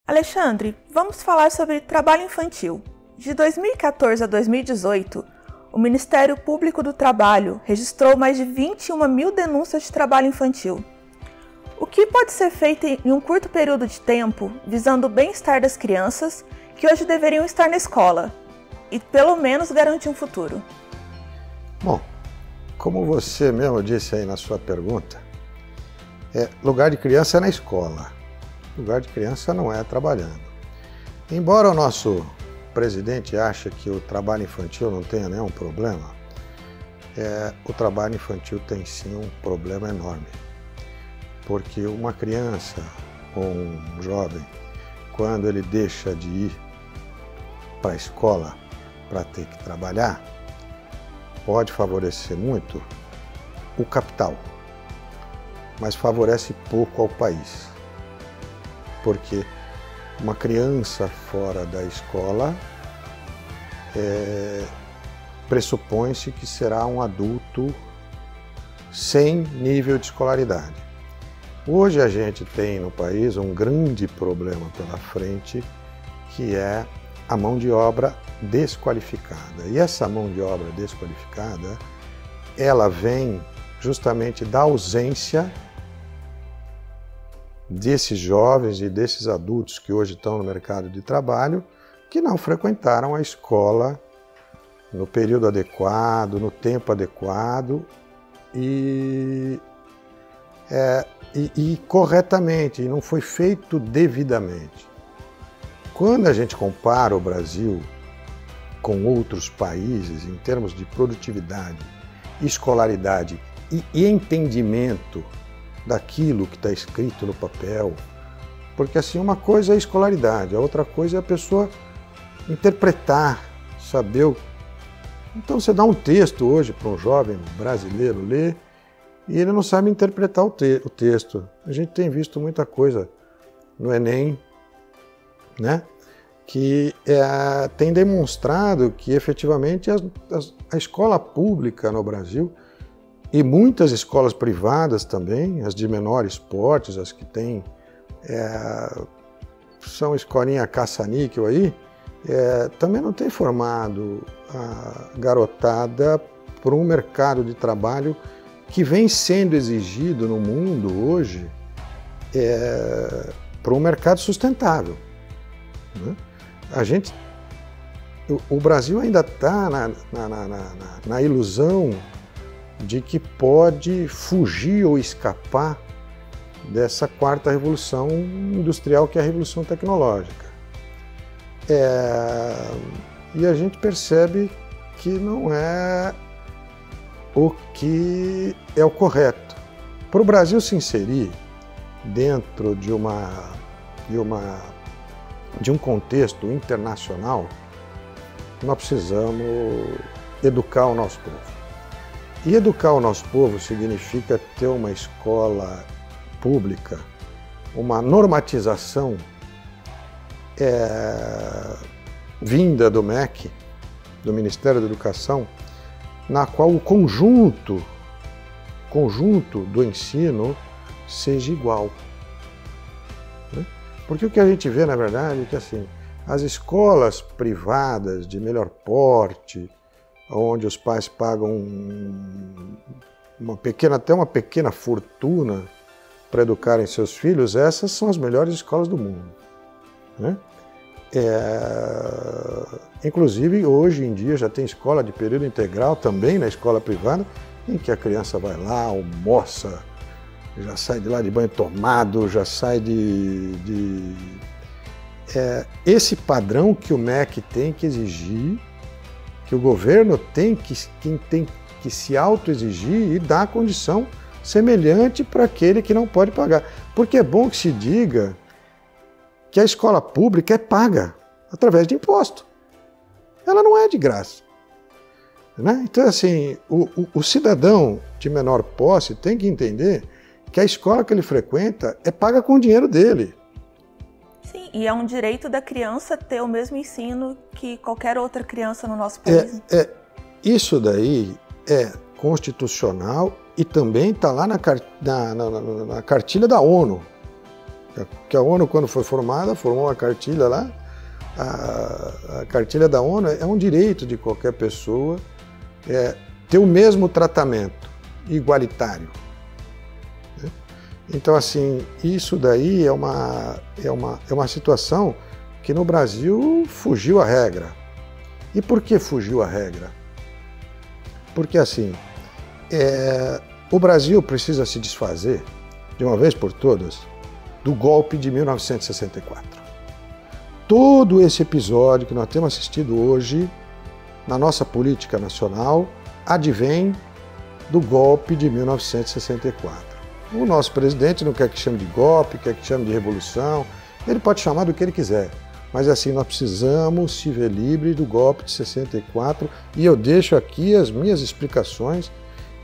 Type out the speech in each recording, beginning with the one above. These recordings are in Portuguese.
Alexandre, vamos falar sobre trabalho infantil. De 2014 a 2018, o Ministério Público do Trabalho registrou mais de 21 mil denúncias de trabalho infantil. O que pode ser feito em um curto período de tempo, visando o bem-estar das crianças que hoje deveriam estar na escola e, pelo menos, garantir um futuro? Bom, como você mesmo disse aí na sua pergunta, lugar de criança é na escola. Lugar de criança não é trabalhando. Embora o nosso presidente ache que o trabalho infantil não tenha nenhum problema, o trabalho infantil tem sim um problema enorme. Porque uma criança ou um jovem, quando ele deixa de ir para a escola para ter que trabalhar, pode favorecer muito o capital, mas favorece pouco ao país. Porque uma criança fora da escola pressupõe-se que será um adulto sem nível de escolaridade. Hoje a gente tem no país um grande problema pela frente, que é a mão de obra desqualificada. E essa mão de obra desqualificada, ela vem justamente da ausência desses jovens e desses adultos que hoje estão no mercado de trabalho, que não frequentaram a escola no período adequado, no tempo adequado e corretamente, e não foi feito devidamente. Quando a gente compara o Brasil com outros países em termos de produtividade, escolaridade e entendimento daquilo que está escrito no papel, porque assim, uma coisa é a escolaridade, a outra coisa é a pessoa interpretar, saber. Então você dá um texto hoje para um jovem brasileiro ler e ele não sabe interpretar o texto. A gente tem visto muita coisa no Enem, né, que tem demonstrado que efetivamente a escola pública no Brasil e muitas escolas privadas também, as de menores portes, as que têm, são escolinha caça-níquel aí, também não tem formado a garotada para um mercado de trabalho que vem sendo exigido no mundo hoje para um mercado sustentável, né? O Brasil ainda está na ilusão de que pode fugir ou escapar dessa quarta revolução industrial, que é a revolução tecnológica. E a gente percebe que não é o que é o correto. Para o Brasil se inserir dentro de um contexto internacional, nós precisamos educar o nosso povo. E educar o nosso povo significa ter uma escola pública, uma normatização vinda do MEC, do Ministério da Educação, na qual o conjunto do ensino seja igual. Porque o que a gente vê, na verdade, é que assim, as escolas privadas de melhor porte, onde os pais pagam até uma pequena fortuna para educarem seus filhos, essas são as melhores escolas do mundo, né? Inclusive, hoje em dia já tem escola de período integral também na escola privada, em que a criança vai lá, almoça, já sai de lá de banho tomado, já sai esse padrão que o MEC tem que exigir, que o governo tem que se auto-exigir e dar condição semelhante para aquele que não pode pagar. Porque é bom que se diga que a escola pública é paga através de imposto. Ela não é de graça, né? Então, assim, o cidadão de menor posse tem que entender que a escola que ele frequenta é paga com o dinheiro dele. Sim, e é um direito da criança ter o mesmo ensino que qualquer outra criança no nosso país. Isso daí é constitucional e também está lá na cartilha da ONU. Que a ONU, quando foi formada, formou uma cartilha lá. A cartilha da ONU é um direito de qualquer pessoa ter o mesmo tratamento, igualitário. Então, assim, isso daí é uma situação que no Brasil fugiu à regra. E por que fugiu à regra? Porque, assim, o Brasil precisa se desfazer, de uma vez por todas, do golpe de 1964. Todo esse episódio que nós temos assistido hoje na nossa política nacional advém do golpe de 1964. O nosso presidente não quer que chame de golpe, quer que chame de revolução, ele pode chamar do que ele quiser, mas assim, nós precisamos se ver livre do golpe de 64 e eu deixo aqui as minhas explicações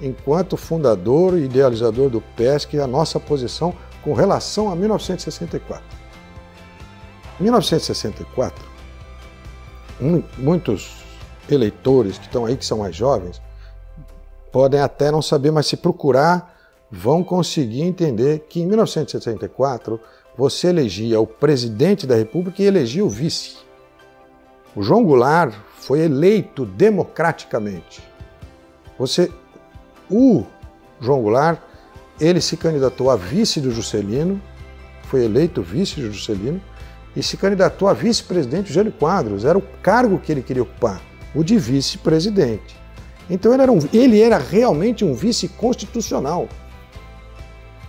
enquanto fundador e idealizador do PESC, a nossa posição com relação a 1964. Em 1964, muitos eleitores que estão aí, que são mais jovens, podem até não saber, mas se procurar, vão conseguir entender que em 1964 você elegia o presidente da República e elegia o vice. O João Goulart foi eleito democraticamente. O João Goulart, ele se candidatou a vice do Juscelino, foi eleito vice do Juscelino, e se candidatou a vice-presidente Jânio Quadros, era o cargo que ele queria ocupar, o de vice-presidente. Então ele era realmente um vice constitucional.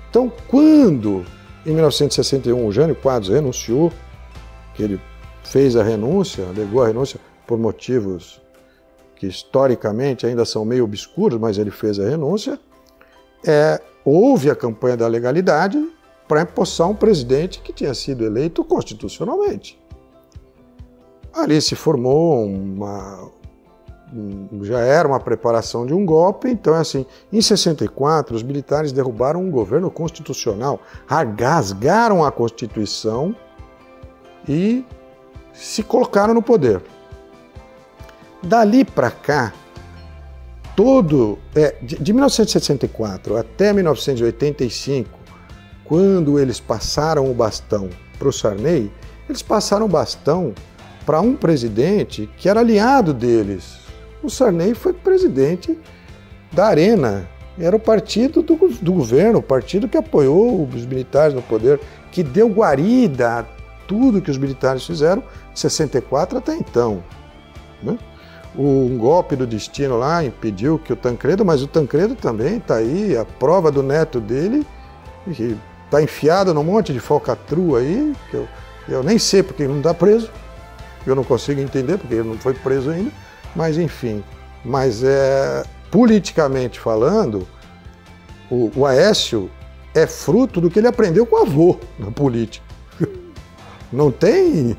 Então, quando, em 1961, o Jânio Quadros renunciou, que ele fez a renúncia, alegou a renúncia por motivos que historicamente ainda são meio obscuros, mas ele fez a renúncia, houve a campanha da legalidade para empossar um presidente que tinha sido eleito constitucionalmente. Ali se formou já era uma preparação de um golpe, então assim, em 64 os militares derrubaram um governo constitucional, rasgaram a Constituição e se colocaram no poder. Dali para cá, de 1964 até 1985, quando eles passaram o bastão para o Sarney, eles passaram o bastão para um presidente que era aliado deles. O Sarney foi presidente da Arena, era o partido do governo, o partido que apoiou os militares no poder, que deu guarida a tudo que os militares fizeram de 64 até então, né? Um golpe do destino lá impediu que o Tancredo, mas o Tancredo também está aí, a prova do neto dele, que está enfiado num monte de falcatrua aí, que eu nem sei porque ele não está preso, eu não consigo entender porque ele não foi preso ainda, mas enfim. Mas politicamente falando, o Aécio é fruto do que ele aprendeu com o avô na política. Não tem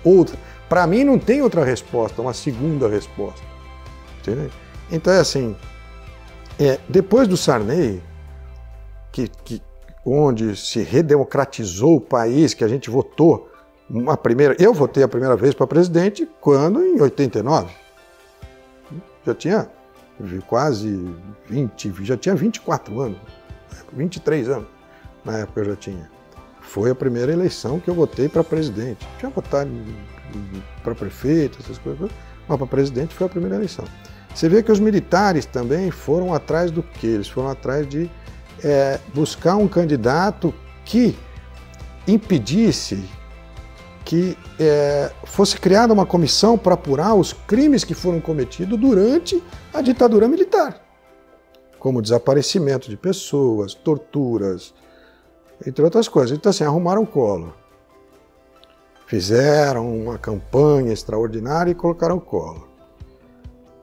outra. Para mim não tem outra resposta, uma segunda resposta. Entendeu? Então é assim, depois do Sarney, onde se redemocratizou o país, que a gente votou, eu votei a primeira vez para presidente quando, em 89. Já tinha quase 24 anos, 23 anos na época eu já tinha. Foi a primeira eleição que eu votei para presidente. Tinha votado para prefeito, essas coisas, mas para presidente foi a primeira eleição. Você vê que os militares também foram atrás do quê? Eles foram atrás de buscar um candidato que impedisse que fosse criada uma comissão para apurar os crimes que foram cometidos durante a ditadura militar, como desaparecimento de pessoas, torturas, entre outras coisas. Então, assim, arrumaram o Collor. Fizeram uma campanha extraordinária e colocaram o Collor.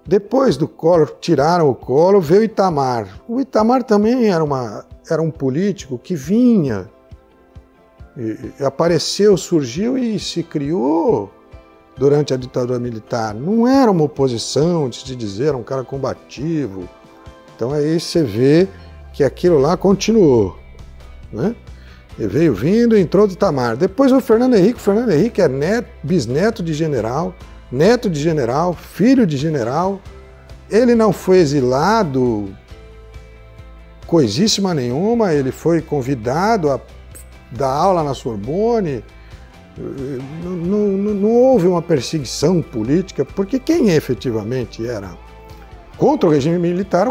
Depois do Collor, tiraram o Collor, veio o Itamar. O Itamar também era um político que vinha, apareceu, surgiu e se criou durante a ditadura militar. Não era uma oposição, de se dizer, era um cara combativo. Então aí você vê que aquilo lá continuou, né? Ele veio vindo e entrou do Itamar. Depois o Fernando Henrique é bisneto de general, neto de general, filho de general. Ele não foi exilado coisíssima nenhuma, ele foi convidado a dar aula na Sorbonne, não houve uma perseguição política, porque quem efetivamente era contra o regime militar,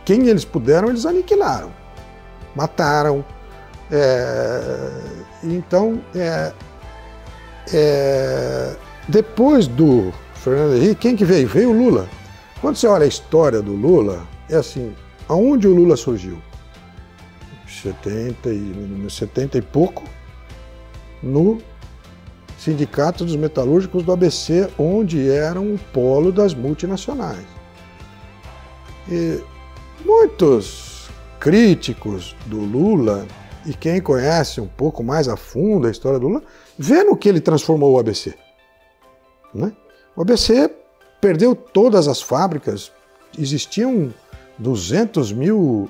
quem eles puderam, eles aniquilaram, mataram. Então, depois do Fernando Henrique, quem que veio? Veio o Lula. Quando você olha a história do Lula, é assim, aonde o Lula surgiu? 70 e pouco, no Sindicato dos Metalúrgicos do ABC, onde eram o polo das multinacionais. E muitos críticos do Lula, e quem conhece um pouco mais a fundo a história do Lula, vê no que ele transformou o ABC. Né? O ABC perdeu todas as fábricas, existiam 200 mil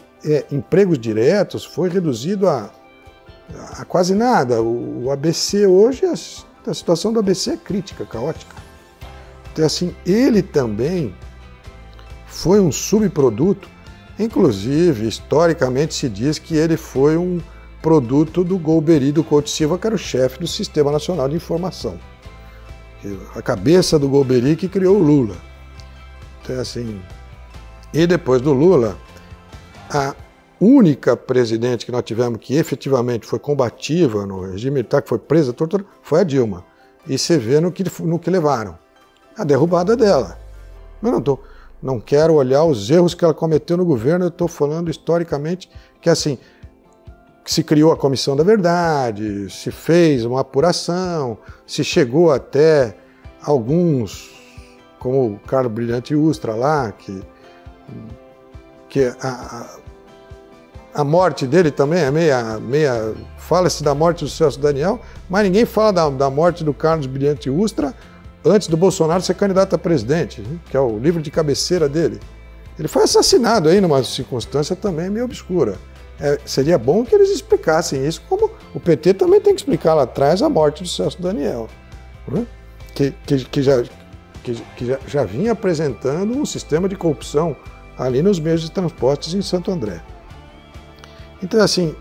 empregos diretos, foi reduzido a quase nada. O ABC hoje, a situação do ABC é crítica, caótica. Então, assim, ele também foi um subproduto, inclusive, historicamente se diz que ele foi um produto do Golbery do Couto Silva, que era o chefe do Sistema Nacional de Informação. A cabeça do Golbery que criou o Lula. Então, assim, e depois do Lula, a única presidente que nós tivemos que efetivamente foi combativa no regime militar, que foi presa, torturada, foi a Dilma. E você vê no que levaram. A derrubada dela. Eu não quero olhar os erros que ela cometeu no governo, eu estou falando historicamente que assim, que se criou a Comissão da Verdade, se fez uma apuração, se chegou até alguns, como o Carlos Brilhante Ustra lá, que a morte dele também é meia fala-se da morte do Celso Daniel, mas ninguém fala da morte do Carlos Brilhante Ustra antes do Bolsonaro ser candidato a presidente, que é o livro de cabeceira dele. Ele foi assassinado aí numa circunstância também meio obscura. Seria bom que eles explicassem isso, como o PT também tem que explicar lá atrás a morte do Celso Daniel, né? que já vinha apresentando um sistema de corrupção ali nos meios de transportes em Santo André. Então, assim,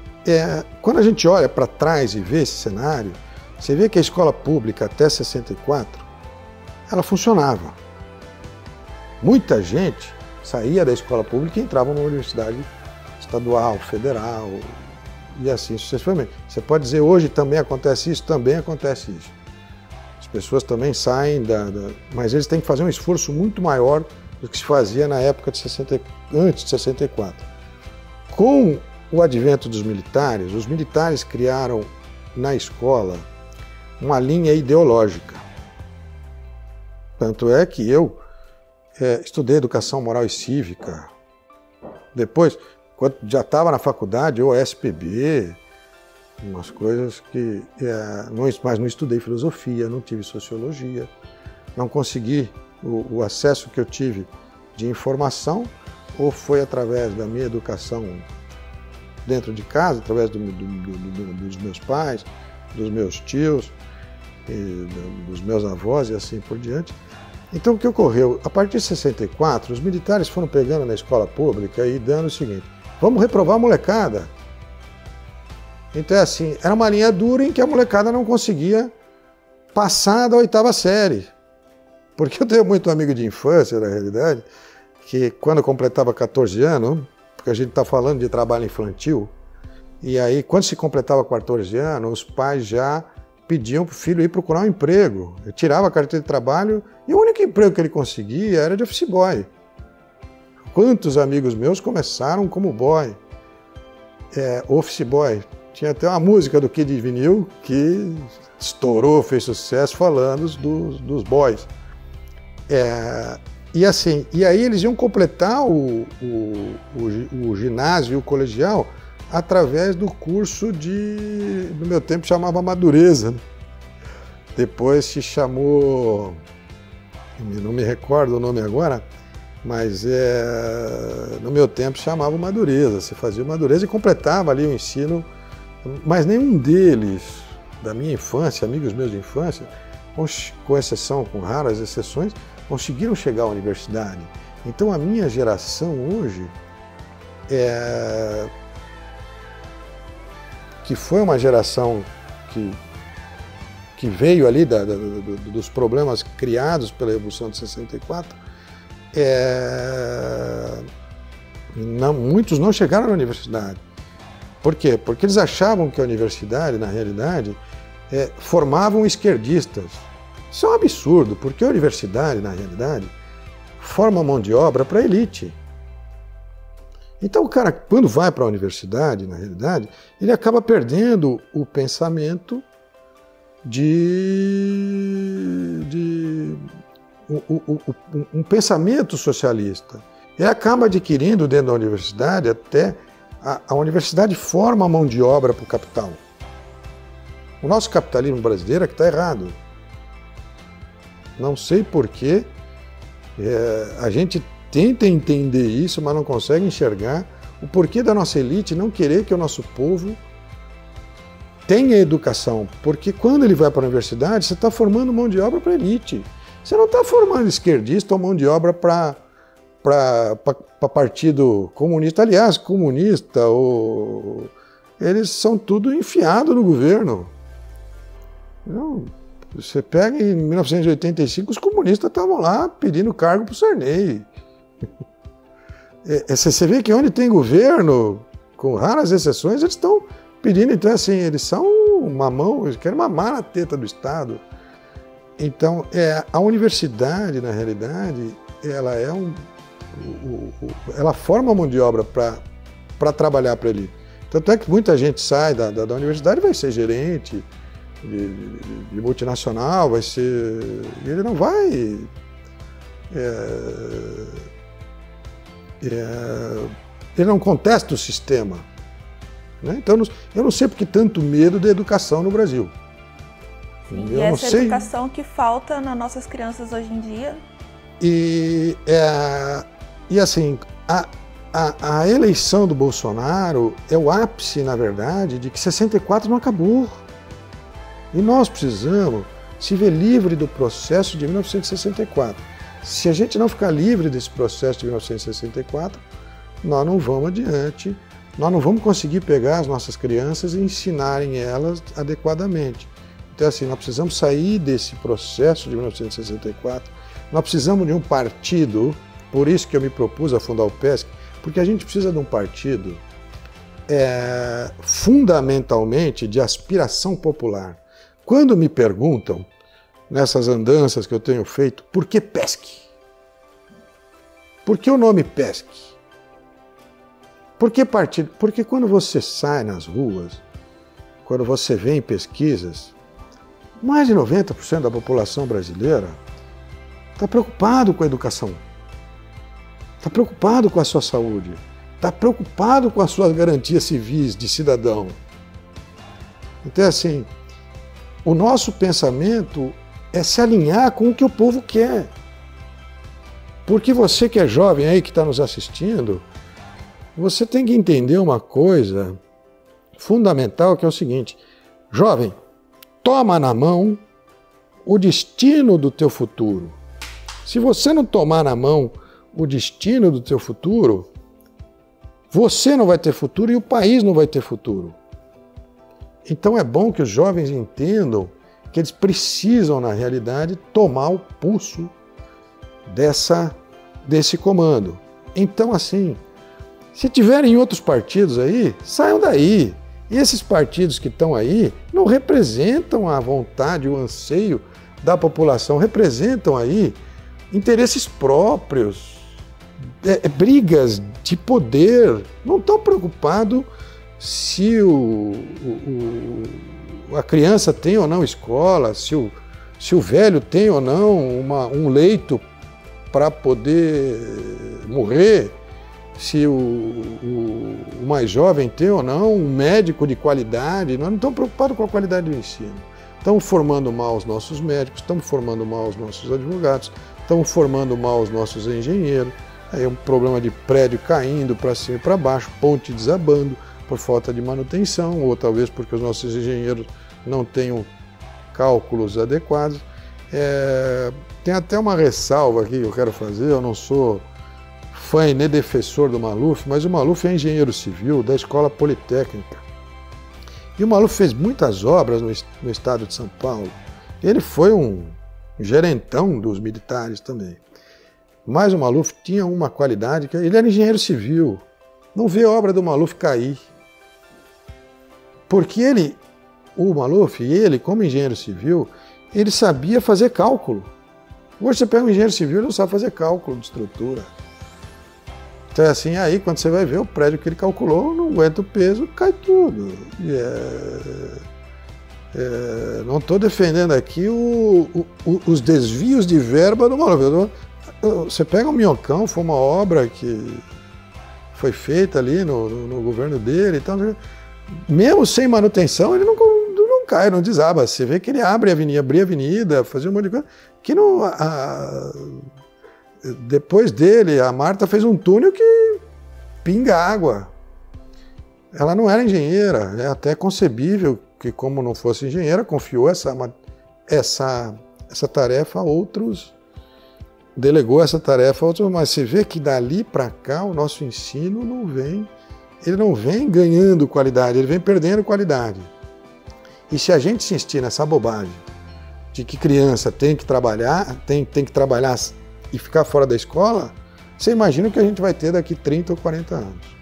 quando a gente olha para trás e vê esse cenário, você vê que a escola pública até 64, ela funcionava. Muita gente saía da escola pública e entrava numa universidade estadual, federal, e assim sucessivamente. Você pode dizer, hoje também acontece isso? Também acontece isso. As pessoas também saem mas eles têm que fazer um esforço muito maior do que se fazia na época antes de 64. Com o advento dos militares, os militares criaram na escola uma linha ideológica. Tanto é que eu estudei educação moral e cívica. Depois, quando já estava na faculdade, eu SPB, umas coisas que... mas não estudei filosofia, não tive sociologia, não consegui o acesso que eu tive de informação, ou foi através da minha educação dentro de casa, através dos meus pais, dos meus tios, dos meus avós e assim por diante. Então o que ocorreu? A partir de 64, os militares foram pegando na escola pública e dando o seguinte: vamos reprovar a molecada. Então é assim, era uma linha dura em que a molecada não conseguia passar da 8ª série. Porque eu tenho muito amigo de infância, na realidade, que quando eu completava 14 anos, porque a gente está falando de trabalho infantil, e aí quando se completava 14 anos, os pais já pediam para o filho ir procurar um emprego. Eu tirava a carteira de trabalho e o único emprego que ele conseguia era de office boy. Quantos amigos meus começaram como boy, office boy. Tinha até uma música do Kid Vinil que estourou, fez sucesso falando dos boys. E assim, e aí eles iam completar o ginásio e o colegial através do curso no meu tempo chamava Madureza. Depois se chamou, não me recordo o nome agora, mas no meu tempo chamava Madureza. Você fazia Madureza e completava ali o ensino, mas nenhum deles, da minha infância, amigos meus de infância, com exceção, com raras exceções, conseguiram chegar à universidade. Então a minha geração hoje, que foi uma geração que veio ali dos problemas criados pela Revolução de 64, muitos não chegaram na universidade. Por quê? Porque eles achavam que a universidade, na realidade, formavam esquerdistas. Isso é um absurdo, porque a universidade, na realidade, forma mão de obra para a elite. Então o cara, quando vai para a universidade, na realidade, ele acaba perdendo o pensamento um pensamento socialista. Ele acaba adquirindo dentro da universidade, até a universidade forma a mão de obra para o capital. O nosso capitalismo brasileiro é que está errado. Não sei porquê, a gente tenta entender isso, mas não consegue enxergar o porquê da nossa elite não querer que o nosso povo tenha educação. Porque quando ele vai para a universidade, você está formando mão de obra para a elite. Você não está formando esquerdista ou mão de obra para partido comunista. Aliás, comunista, eles são tudo enfiado no governo. Não, você pega em 1985, os comunistas estavam lá pedindo cargo para o Sarney. Você vê que onde tem governo, com raras exceções, eles estão pedindo. Então, assim, eles são uma mão, eles querem mamar na teta do Estado. Então, a universidade, na realidade, ela forma a mão de obra para trabalhar para ele. Tanto é que muita gente sai da universidade e vai ser gerente de multinacional, vai ser... Ele não vai... ele não contesta o sistema. Né? Então, eu não sei por que tanto medo da educação no Brasil. Sim, e essa educação que falta nas nossas crianças hoje em dia. E assim, a eleição do Bolsonaro é o ápice, na verdade, de que 64 não acabou. E nós precisamos se ver livre do processo de 1964. Se a gente não ficar livre desse processo de 1964, nós não vamos adiante, nós não vamos conseguir pegar as nossas crianças e ensinarem elas adequadamente. Então, assim, nós precisamos sair desse processo de 1964, nós precisamos de um partido, por isso que eu me propus a fundar o PESC, porque a gente precisa de um partido fundamentalmente de aspiração popular. Quando me perguntam, nessas andanças que eu tenho feito, por que PESC? Por que o nome PESC? Por que partido? Porque quando você sai nas ruas, quando você vê em pesquisas, mais de 90% da população brasileira está preocupado com a educação, está preocupado com a sua saúde, está preocupado com as suas garantias civis de cidadão. Então, assim, o nosso pensamento é se alinhar com o que o povo quer. Porque você que é jovem aí, que está nos assistindo, você tem que entender uma coisa fundamental, que é o seguinte: jovem, toma na mão o destino do teu futuro. Se você não tomar na mão o destino do teu futuro, você não vai ter futuro e o país não vai ter futuro. Então é bom que os jovens entendam que eles precisam, na realidade, tomar o pulso desse comando. Então, assim, se tiverem outros partidos aí, saiam daí. E esses partidos que estão aí não representam a vontade, o anseio da população, representam aí interesses próprios, brigas de poder. Não estão preocupados se a criança tem ou não escola, se o velho tem ou não um leito para poder morrer, se o mais jovem tem ou não um médico de qualidade. Nós não estamos preocupados com a qualidade do ensino. Estamos formando mal os nossos médicos, estamos formando mal os nossos advogados, estamos formando mal os nossos engenheiros. Aí é um problema de prédio caindo para cima e para baixo, ponte desabando por falta de manutenção, ou talvez porque os nossos engenheiros não tenham cálculos adequados. Tem até uma ressalva aqui que eu quero fazer. Eu não sou fã e nem defensor do Maluf, mas o Maluf é engenheiro civil da Escola Politécnica. E o Maluf fez muitas obras no estado de São Paulo. Ele foi um gerentão dos militares também. Mas o Maluf tinha uma qualidade, que ele era engenheiro civil. Não vê a obra do Maluf cair. Porque o Maluf, como engenheiro civil, ele sabia fazer cálculo. Hoje você pega um engenheiro civil e não sabe fazer cálculo de estrutura. Então é assim, aí quando você vai ver o prédio que ele calculou, não aguenta o peso, cai tudo. Não estou defendendo aqui os desvios de verba do Maluf. Você pega o Minhocão, foi uma obra que foi feita ali no governo dele e tal. Mesmo sem manutenção, ele não cai, não desaba. Você vê que ele abria a avenida, fazia um monte de coisa. Que não, depois dele, a Marta fez um túnel que pinga água. Ela não era engenheira, é até concebível que, como não fosse engenheira, confiou essa tarefa a outros, delegou essa tarefa a outros, mas você vê que dali para cá o nosso ensino ele não vem ganhando qualidade, ele vem perdendo qualidade. E se a gente insistir nessa bobagem de que criança tem que trabalhar e ficar fora da escola, você imagina o que a gente vai ter daqui 30 ou 40 anos.